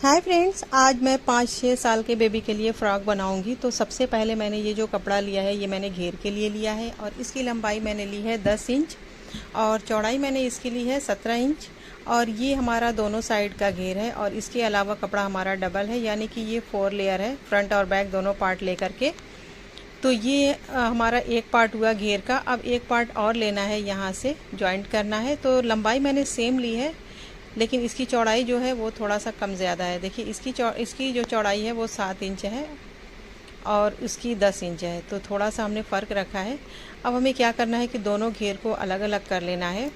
Hi friends, आज मैं 5-6 साल के बेबी के लिए फ़्रॉक बनाऊंगी। तो सबसे पहले मैंने ये जो कपड़ा लिया है ये मैंने घेर के लिए लिया है और इसकी लंबाई मैंने ली है 10 इंच और चौड़ाई मैंने इसकी ली है 17 इंच। और ये हमारा दोनों साइड का घेर है और इसके अलावा कपड़ा हमारा डबल है, यानी कि ये 4 लेयर है, फ्रंट और बैक दोनों पार्ट लेकर के। तो ये हमारा एक पार्ट हुआ घेर का। अब एक पार्ट और लेना है, यहाँ से जॉइंट करना है। तो लंबाई मैंने सेम ली है, लेकिन इसकी चौड़ाई जो है वो थोड़ा सा कम ज़्यादा है। देखिए इसकी जो चौड़ाई है वो 7 इंच है और इसकी 10 इंच है, तो थोड़ा सा हमने फ़र्क रखा है। अब हमें क्या करना है कि दोनों घेर को अलग अलग कर लेना है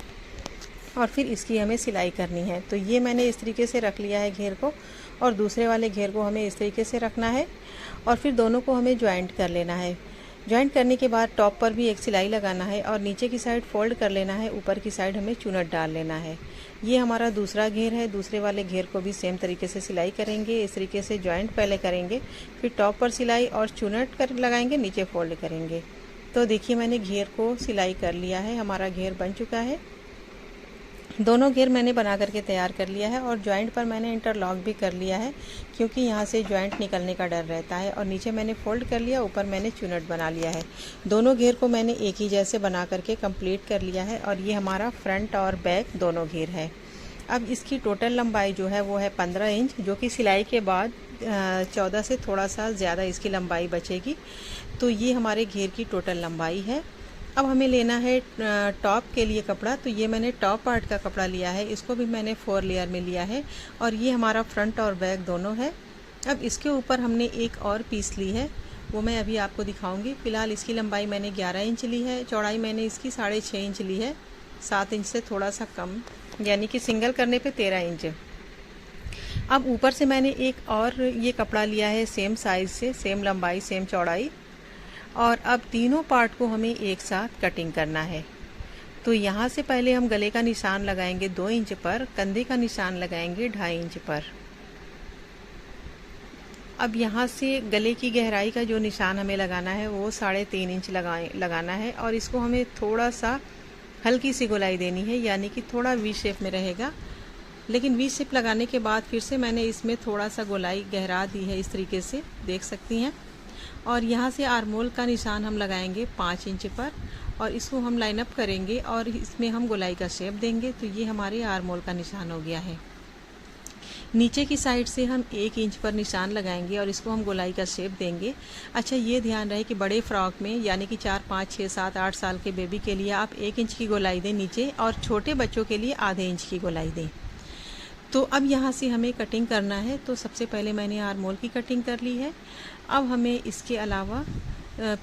और फिर इसकी हमें सिलाई करनी है। तो ये मैंने इस तरीके से रख लिया है घेर को और दूसरे वाले घेर को हमें इस तरीके से रखना है और फिर दोनों को हमें ज्वाइंट कर लेना है। ज्वाइंट करने के बाद टॉप पर भी एक सिलाई लगाना है और नीचे की साइड फोल्ड कर लेना है, ऊपर की साइड हमें चुनट डाल लेना है। ये हमारा दूसरा घेर है। दूसरे वाले घेर को भी सेम तरीके से सिलाई करेंगे। इस तरीके से ज्वाइंट पहले करेंगे, फिर टॉप पर सिलाई और चुनट कर लगाएंगे, नीचे फोल्ड करेंगे। तो देखिए मैंने घेर को सिलाई कर लिया है, हमारा घेर बन चुका है। दोनों घेर मैंने बना करके तैयार कर लिया है और जॉइंट पर मैंने इंटरलॉक भी कर लिया है, क्योंकि यहाँ से जॉइंट निकलने का डर रहता है। और नीचे मैंने फोल्ड कर लिया, ऊपर मैंने चुनट बना लिया है। दोनों घेर को मैंने एक ही जैसे बना करके कंप्लीट कर लिया है और ये हमारा फ्रंट और बैक दोनों घेर है। अब इसकी टोटल लंबाई जो है वो है 15 इंच, जो कि सिलाई के बाद 14 से थोड़ा सा ज़्यादा इसकी लंबाई बचेगी। तो ये हमारे घेर की टोटल लंबाई है। अब हमें लेना है टॉप के लिए कपड़ा। तो ये मैंने टॉप पार्ट का कपड़ा लिया है, इसको भी मैंने 4 लेयर में लिया है और ये हमारा फ्रंट और बैक दोनों है। अब इसके ऊपर हमने एक और पीस ली है, वो मैं अभी आपको दिखाऊंगी। फ़िलहाल इसकी लंबाई मैंने 11 इंच ली है, चौड़ाई मैंने इसकी 6.5 इंच ली है, 7 इंच से थोड़ा सा कम, यानी कि सिंगल करने पे 13 इंच। अब ऊपर से मैंने एक और ये कपड़ा लिया है, सेम साइज़ से, सेम लंबाई सेम चौड़ाई। और अब तीनों पार्ट को हमें एक साथ कटिंग करना है। तो यहाँ से पहले हम गले का निशान लगाएंगे 2 इंच पर, कंधे का निशान लगाएंगे 2.5 इंच पर। अब यहाँ से गले की गहराई का जो निशान हमें लगाना है वो 3.5 इंच लगाना है और इसको हमें थोड़ा सा हल्की सी गोलाई देनी है, यानी कि थोड़ा वी शेप में रहेगा। लेकिन वी शेप लगाने के बाद फिर से मैंने इसमें थोड़ा सा गोलाई गहरा दी है, इस तरीके से देख सकती हैं। और यहाँ से आर्मोल का निशान हम लगाएंगे 5 इंच पर और इसको हम लाइन अप करेंगे और इसमें हम गोलाई का शेप देंगे। तो ये हमारे आर्मोल का निशान हो गया है। नीचे की साइड से हम 1 इंच पर निशान लगाएंगे और इसको हम गोलाई का शेप देंगे। अच्छा, ये ध्यान रहे कि बड़े फ्रॉक में, यानी कि 4, 5, 6, 7, 8 साल के बेबी के लिए आप 1 इंच की गोलाई दें नीचे और छोटे बच्चों के लिए आधे इंच की गोलाई दें। तो अब यहाँ से हमें कटिंग करना है। तो सबसे पहले मैंने आर्मोल की कटिंग कर ली है। अब हमें इसके अलावा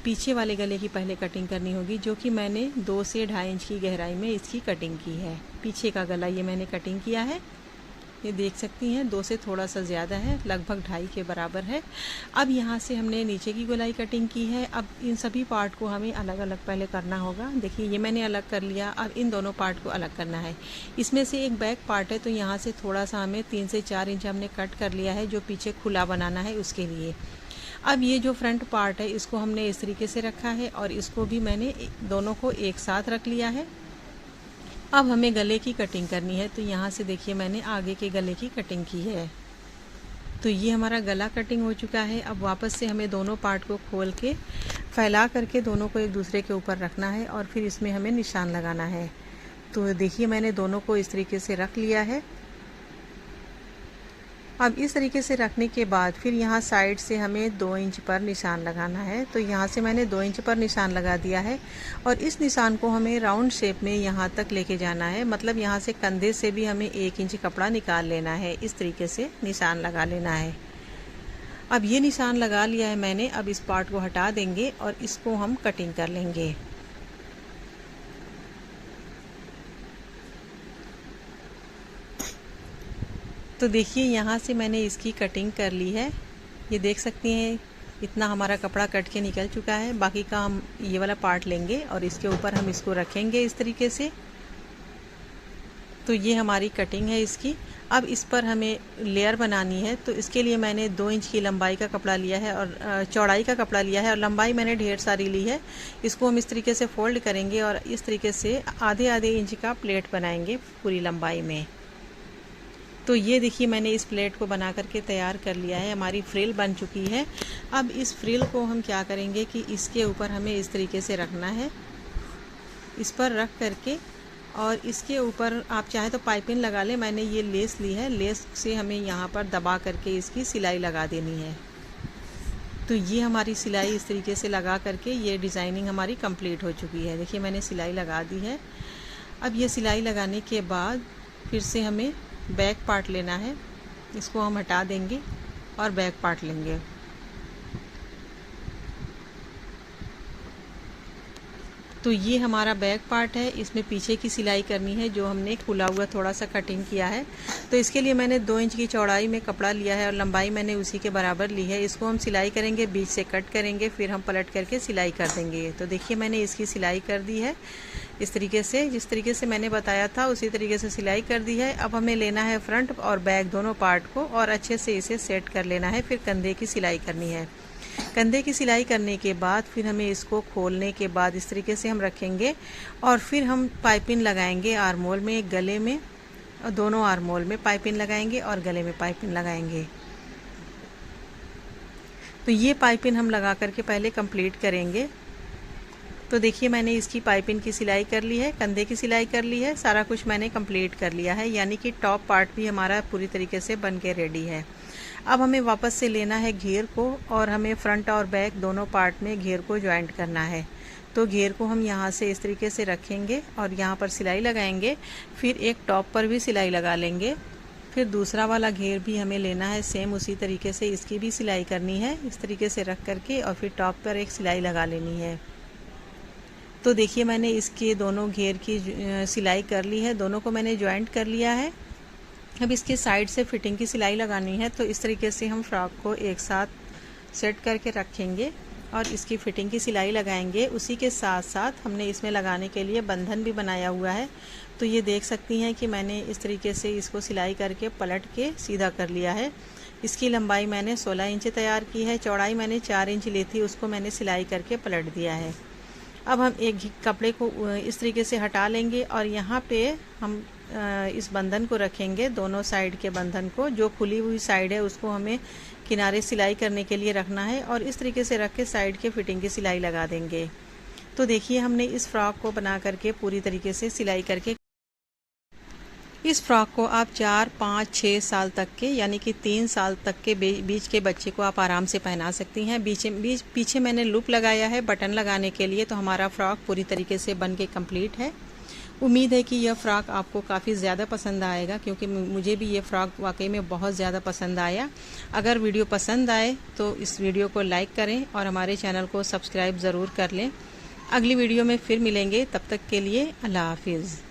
पीछे वाले गले की पहले कटिंग करनी होगी, जो कि मैंने 2 से 2.5 इंच की गहराई में इसकी कटिंग की है। पीछे का गला ये मैंने कटिंग किया है, ये देख सकती हैं, 2 से थोड़ा सा ज़्यादा है, लगभग 2.5 के बराबर है। अब यहाँ से हमने नीचे की गोलाई कटिंग की है। अब इन सभी पार्ट को हमें अलग अलग पहले करना होगा। देखिए ये मैंने अलग कर लिया, अब इन दोनों पार्ट को अलग करना है। इसमें से एक बैक पार्ट है, तो यहाँ से थोड़ा सा हमें 3 से 4 इंच हमने कट कर लिया है, जो पीछे खुला बनाना है उसके लिए। अब ये जो फ्रंट पार्ट है इसको हमने इस तरीके से रखा है और इसको भी मैंने दोनों को एक साथ रख लिया है। अब हमें गले की कटिंग करनी है। तो यहाँ से देखिए मैंने आगे के गले की कटिंग की है। तो ये हमारा गला कटिंग हो चुका है। अब वापस से हमें दोनों पार्ट को खोल के फैला करके दोनों को एक दूसरे के ऊपर रखना है और फिर इसमें हमें निशान लगाना है। तो देखिए मैंने दोनों को इस तरीके से रख लिया है। अब इस तरीके से रखने के बाद फिर यहाँ साइड से हमें 2 इंच पर निशान लगाना है। तो यहाँ से मैंने 2 इंच पर निशान लगा दिया है और इस निशान को हमें राउंड शेप में यहाँ तक लेके जाना है। मतलब यहाँ से कंधे से भी हमें 1 इंच कपड़ा निकाल लेना है, इस तरीके से निशान लगा लेना है। अब ये निशान लगा लिया है मैंने। अब इस पार्ट को हटा देंगे और इसको हम कटिंग कर लेंगे। तो देखिए यहाँ से मैंने इसकी कटिंग कर ली है, ये देख सकती हैं, इतना हमारा कपड़ा कट के निकल चुका है। बाकी का हम ये वाला पार्ट लेंगे और इसके ऊपर हम इसको रखेंगे इस तरीके से। तो ये हमारी कटिंग है इसकी। अब इस पर हमें लेयर बनानी है। तो इसके लिए मैंने 2 इंच की लंबाई का कपड़ा लिया है और चौड़ाई का कपड़ा लिया है और लंबाई मैंने ढेर सारी ली है। इसको हम इस तरीके से फोल्ड करेंगे और इस तरीके से आधे आधे इंच का प्लेट बनाएंगे पूरी लंबाई में। तो ये देखिए मैंने इस प्लेट को बना करके तैयार कर लिया है। हमारी फ्रिल बन चुकी है। अब इस फ्रिल को हम क्या करेंगे कि इसके ऊपर हमें इस तरीके से रखना है, इस पर रख करके, और इसके ऊपर आप चाहे तो पाइपिंग लगा लें। मैंने ये लेस ली है, लेस से हमें यहाँ पर दबा करके इसकी सिलाई लगा देनी है। तो ये हमारी सिलाई इस तरीके से लगा करके ये डिज़ाइनिंग हमारी कंप्लीट हो चुकी है। देखिए मैंने सिलाई लगा दी है। अब ये सिलाई लगाने के बाद फिर से हमें बैक पार्ट लेना है, इसको हम हटा देंगे और बैक पार्ट लेंगे। तो ये हमारा बैक पार्ट है, इसमें पीछे की सिलाई करनी है जो हमने खुला हुआ थोड़ा सा कटिंग किया है। तो इसके लिए मैंने 2 इंच की चौड़ाई में कपड़ा लिया है और लंबाई मैंने उसी के बराबर ली है। इसको हम सिलाई करेंगे, बीच से कट करेंगे, फिर हम पलट करके सिलाई कर देंगे। तो देखिए मैंने इसकी सिलाई कर दी है इस तरीके से, जिस तरीके से मैंने बताया था उसी तरीके से सिलाई कर दी है। अब हमें लेना है फ्रंट और बैक दोनों पार्ट को और अच्छे से इसे सेट कर लेना है। फिर कंधे की सिलाई करनी है। कंधे की सिलाई करने के बाद फिर हमें इसको खोलने के बाद इस तरीके से हम रखेंगे और फिर हम पाइपिंग लगाएंगे आर्म होल में, गले में, और दोनों आर्म होल में पाइपिंग लगाएंगे और गले में पाइपिंग लगाएंगे। तो ये पाइपिंग हम लगा करके पहले कंप्लीट करेंगे। तो देखिए मैंने इसकी पाइपिंग की सिलाई कर ली है, कंधे की सिलाई कर ली है, सारा कुछ मैंने कंप्लीट कर लिया है, यानी कि टॉप पार्ट भी हमारा पूरी तरीके से बन के रेडी है। अब हमें वापस से लेना है घेर को और हमें फ्रंट और बैक दोनों पार्ट में घेर को ज्वाइंट करना है। तो घेर को हम यहाँ से इस तरीके से रखेंगे और यहाँ पर सिलाई लगाएंगे, फिर एक टॉप पर भी सिलाई लगा लेंगे, फिर दूसरा वाला घेर भी हमें लेना है, सेम उसी तरीके से इसकी भी सिलाई करनी है इस तरीके से रख करके, और फिर टॉप पर एक सिलाई लगा लेनी है। तो देखिए मैंने इसके दोनों घेर की सिलाई कर ली है, दोनों को मैंने ज्वाइंट कर लिया है। अब इसके साइड से फिटिंग की सिलाई लगानी है। तो इस तरीके से हम फ्रॉक को एक साथ सेट करके रखेंगे और इसकी फिटिंग की सिलाई लगाएंगे। उसी के साथ साथ हमने इसमें लगाने के लिए बंधन भी बनाया हुआ है। तो ये देख सकती हैं कि मैंने इस तरीके से इसको सिलाई करके पलट के सीधा कर लिया है। इसकी लंबाई मैंने 16 इंच तैयार की है, चौड़ाई मैंने 4 इंच ली थी, उसको मैंने सिलाई करके पलट दिया है। अब हम एक कपड़े को इस तरीके से हटा लेंगे और यहाँ पे हम इस बंधन को रखेंगे, दोनों साइड के बंधन को। जो खुली हुई साइड है उसको हमें किनारे सिलाई करने के लिए रखना है और इस तरीके से रख के साइड के फिटिंग की सिलाई लगा देंगे। तो देखिए हमने इस फ्रॉक को बना करके पूरी तरीके से सिलाई करके, इस फ्रॉक को आप 4, 5, 6 साल तक के, यानी कि 3 साल तक के बीच के बच्चे को आप आराम से पहना सकती हैं। पीछे मैंने लूप लगाया है बटन लगाने के लिए। तो हमारा फ्रॉक पूरी तरीके से बन के कम्प्लीट है। उम्मीद है कि यह फ़्रॉक आपको काफ़ी ज़्यादा पसंद आएगा, क्योंकि मुझे भी ये फ़्रॉक वाकई में बहुत ज़्यादा पसंद आया। अगर वीडियो पसंद आए तो इस वीडियो को लाइक करें और हमारे चैनल को सब्सक्राइब ज़रूर कर लें। अगली वीडियो में फिर मिलेंगे, तब तक के लिए अल्लाह हाफिज़।